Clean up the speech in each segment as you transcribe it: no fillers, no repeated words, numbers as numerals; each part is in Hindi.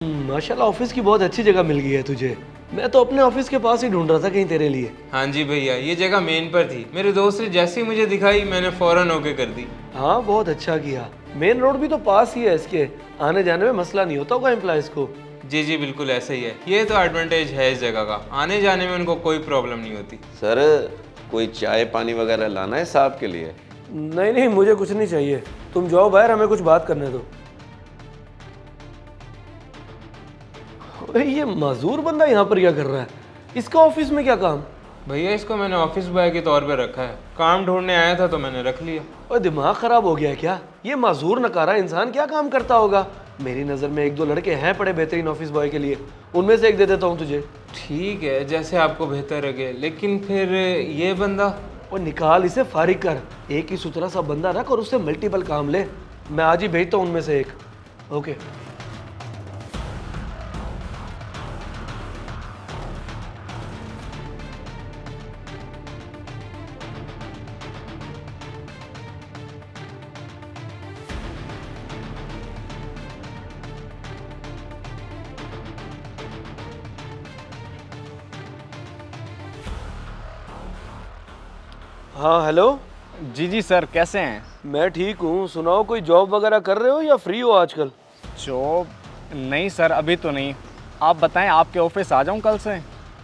माशाल्लाह ऑफिस की बहुत अच्छी जगह मिल गई है तुझे। मैं तो अपने ऑफिस के पास ही ढूंढ रहा था कहीं तेरे लिए। हाँ जी भैया, ये जगह मेन पर थी। मेरे दोस्त ने जैसे ही मुझे दिखाई मैंने फ़ौरन ओके कर दी। हाँ बहुत अच्छा किया। मेन रोड भी तो पास ही है इसके, आने जाने में मसला नहीं होता होगा एम्प्लॉयज़ को। जी जी बिल्कुल ऐसा ही है। ये तो एडवांटेज है इस जगह का, आने जाने में उनको कोई प्रॉब्लम नहीं होती। सर, कोई चाय पानी वगैरह लाना है साहब के लिए? नहीं नहीं, मुझे कुछ नहीं चाहिए, तुम जाओ बाहर, हमें कुछ बात करने दो। अरे ये माजूर बंदा यहाँ पर क्या कर रहा है? इसका ऑफिस में क्या काम? भैया इसको मैंने ऑफिस बॉय के तौर पे रखा है, काम ढूंढने आया था तो मैंने रख लिया। और दिमाग खराब हो गया है क्या? ये माजूर नकारा इंसान क्या काम करता होगा? मेरी नज़र में एक दो लड़के हैं पड़े बेहतरीन ऑफिस बॉय के लिए, उनमें से एक दे देता हूँ तुझे। ठीक है, जैसे आपको बेहतर लगे, लेकिन फिर ये बंदा। और निकाल इसे, फारिग कर। एक ही सुथरा सा बंदा रख और उससे मल्टीपल काम ले। मैं आज ही भेजता हूँ उनमें से एक। ओके। हाँ हेलो। जी जी सर, कैसे हैं? मैं ठीक हूँ, सुनाओ कोई जॉब वगैरह कर रहे हो या फ्री हो आजकल? जॉब? नहीं सर, अभी तो नहीं। आप बताएं, आपके ऑफिस आ जाऊं कल से?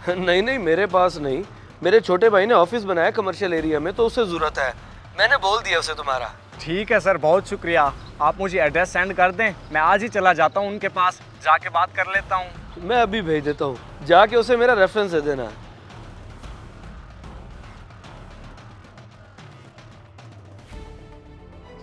नहीं नहीं, मेरे पास नहीं। मेरे छोटे भाई ने ऑफिस बनाया कमर्शियल एरिया में, तो उसे ज़रूरत है। मैंने बोल दिया उसे तुम्हारा। ठीक है सर, बहुत शुक्रिया। आप मुझे एड्रेस सेंड कर दें, मैं आज ही चला जाता हूं उनके पास, जाके बात कर लेता हूं। मैं अभी भेज देता हूँ, जाके उसे मेरा रेफरेंस दे देना।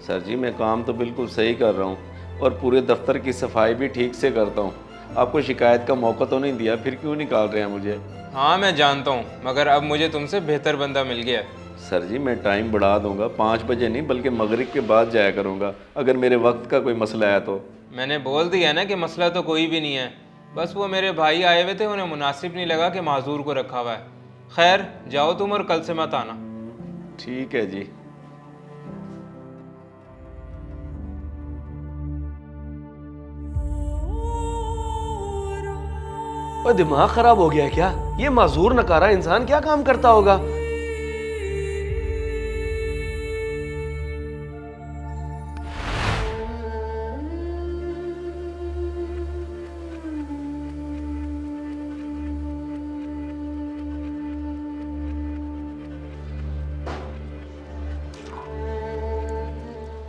सर जी, मैं काम तो बिल्कुल सही कर रहा हूँ और पूरे दफ्तर की सफाई भी ठीक से करता हूँ। आपको शिकायत का मौका तो नहीं दिया, फिर क्यों निकाल रहे हैं मुझे? हाँ मैं जानता हूँ, मगर अब मुझे तुमसे बेहतर बंदा मिल गया है। सर जी, मैं टाइम बढ़ा दूंगा, 5 बजे नहीं बल्कि मगरिब के बाद जाया करूँगा, अगर मेरे वक्त का कोई मसला है तो। मैंने बोल दिया ना कि मसला तो कोई भी नहीं है, बस वो मेरे भाई आए हुए थे, उन्हें मुनासिब नहीं लगा कि माजूर को रखा हुआ है। खैर जाओ तुम और कल से मत आना। ठीक है जी। और दिमाग खराब हो गया है क्या? ये माजूर नकारा इंसान क्या काम करता होगा?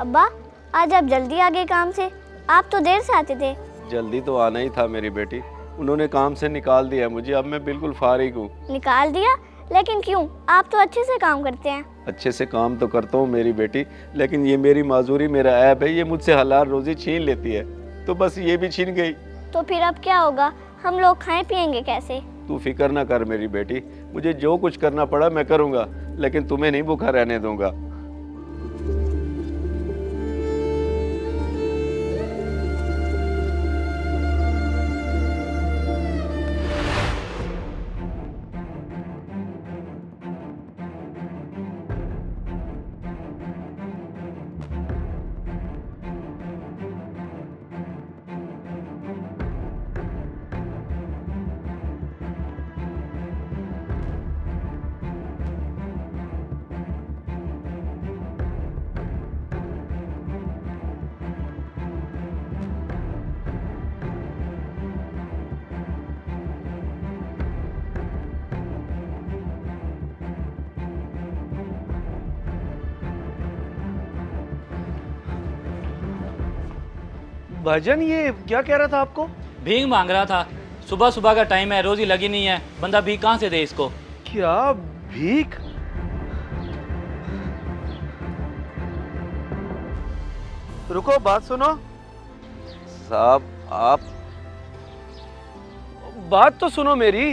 अब्बा, आज आप जल्दी आ गए काम से। आप तो देर से आते थे। जल्दी तो आना ही था मेरी बेटी, उन्होंने काम से निकाल दिया मुझे, अब मैं बिल्कुल फारिग हूँ। निकाल दिया? लेकिन क्यों? आप तो अच्छे से काम करते हैं। अच्छे से काम तो करता हूँ मेरी बेटी, लेकिन ये मेरी माजूरी, मेरा ऐप है, ये मुझसे हलाल रोजी छीन लेती है, तो बस ये भी छीन गई। तो फिर अब क्या होगा? हम लोग खाएं पिएंगे कैसे? तू फिक्र ना कर मेरी बेटी, मुझे जो कुछ करना पड़ा मैं करूँगा, लेकिन तुम्हें नहीं भूखा रहने दूंगा। भाईजान ये क्या कह रहा था आपको? भीख मांग रहा था। सुबह सुबह का टाइम है, रोजी लगी नहीं है, बंदा भीख कहाँ से दे इसको? क्या भीख? रुको, बात सुनो। साहब आप? बात तो सुनो मेरी।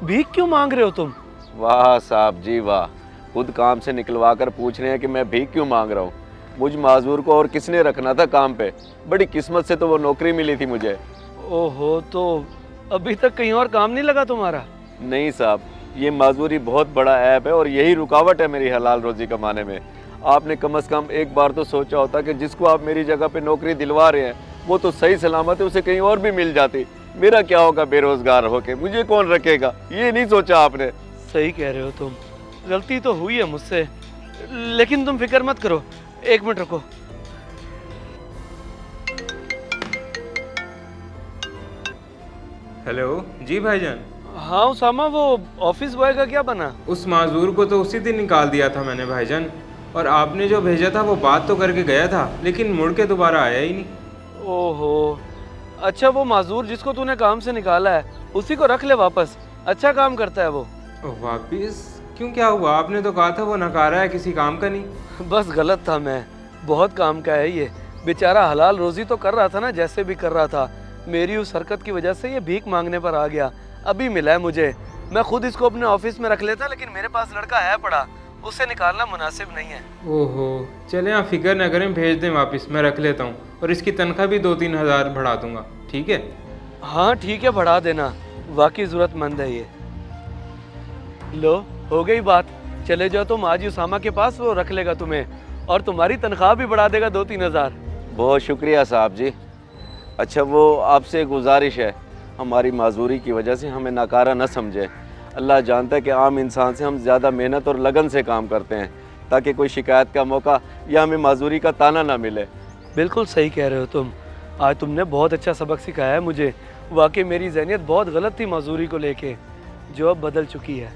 भीख क्यों मांग रहे हो तुम? वाह साहब जी वाह, खुद काम से निकलवा कर पूछ रहे हैं कि मैं भीख क्यों मांग रहा हूँ। मुझ माजूर को और किसने रखना था काम पे, बड़ी किस्मत से तो वो नौकरी मिली थी मुझे। ओहो, तो अभी तक कहीं और काम नहीं लगा तुम्हारा? नहीं साहब, ये माजूरी बहुत बड़ा ऐप है और यही रुकावट है मेरी हलाल रोजी कमाने में। आपने कम से कम एक बार तो सोचा होता कि जिसको आप मेरी जगह पे नौकरी दिलवा रहे हैं वो तो सही सलामत है, उसे कहीं और भी मिल जाती। मेरा क्या होगा बेरोजगार होके, मुझे कौन रखेगा, ये नहीं सोचा आपने। सही कह रहे हो तुम, गलती तो हुई है मुझसे, लेकिन तुम फिक्र मत करो, 1 मिनट रुको। हेलो जी भाईजान। हाँ उसामा, वो ऑफिस बॉय का क्या बना? उस माजूर को तो उसी दिन निकाल दिया था मैंने भाईजान, और आपने जो भेजा था वो बात तो करके गया था, लेकिन मुड़ के दोबारा आया ही नहीं। ओहो, अच्छा वो माजूर जिसको तूने काम से निकाला है उसी को रख ले वापस, अच्छा काम करता है वो। वापिस क्यों, क्या हुआ? आपने तो कहा था वो नकारा है, किसी काम का नहीं। बस गलत था मैं, बहुत काम का है ये। बेचारा हलाल रोजी तो कर रहा था ना, जैसे भी कर रहा था। मेरी उस हरकत की वजह से ये भीख मांगने पर आ गया। अभी मिला है मुझे, मैं खुद इसको अपने ऑफिस में रख लेता, लेकिन मेरे पास लड़का है पड़ा, उसे निकालना मुनासिब नहीं है। ओहो, चले आप फिक्र न करें, भेज दें वापस, मैं रख लेता हूँ, और इसकी तनख्वाह भी 2-3 हज़ार बढ़ा दूंगा, ठीक है? हाँ ठीक है, बढ़ा देना, वाकई ज़रूरतमंद है ये। लो, हो गई बात। चले जाओ तुम आज उसामा के पास, वो रख लेगा तुम्हें, और तुम्हारी तनख्वाह भी बढ़ा देगा 2-3 हज़ार। बहुत शुक्रिया साहब जी। अच्छा, वो आपसे गुजारिश है, हमारी माजूरी की वजह से हमें नाकारा न समझे। अल्लाह जानता है कि आम इंसान से हम ज़्यादा मेहनत और लगन से काम करते हैं, ताकि कोई शिकायत का मौका या हमें माजूरी का ताना ना मिले। बिल्कुल सही कह रहे हो तुम, आज तुमने बहुत अच्छा सबक सिखाया है मुझे। वाकई मेरी ज़हनियत बहुत गलत थी माजूरी को लेके, जो अब बदल चुकी है।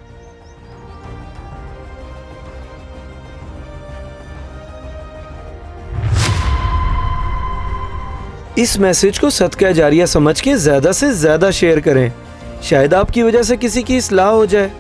इस मैसेज को सदका जारिया समझ के ज़्यादा से ज़्यादा शेयर करें, शायद आपकी वजह से किसी की इस्लाह हो जाए।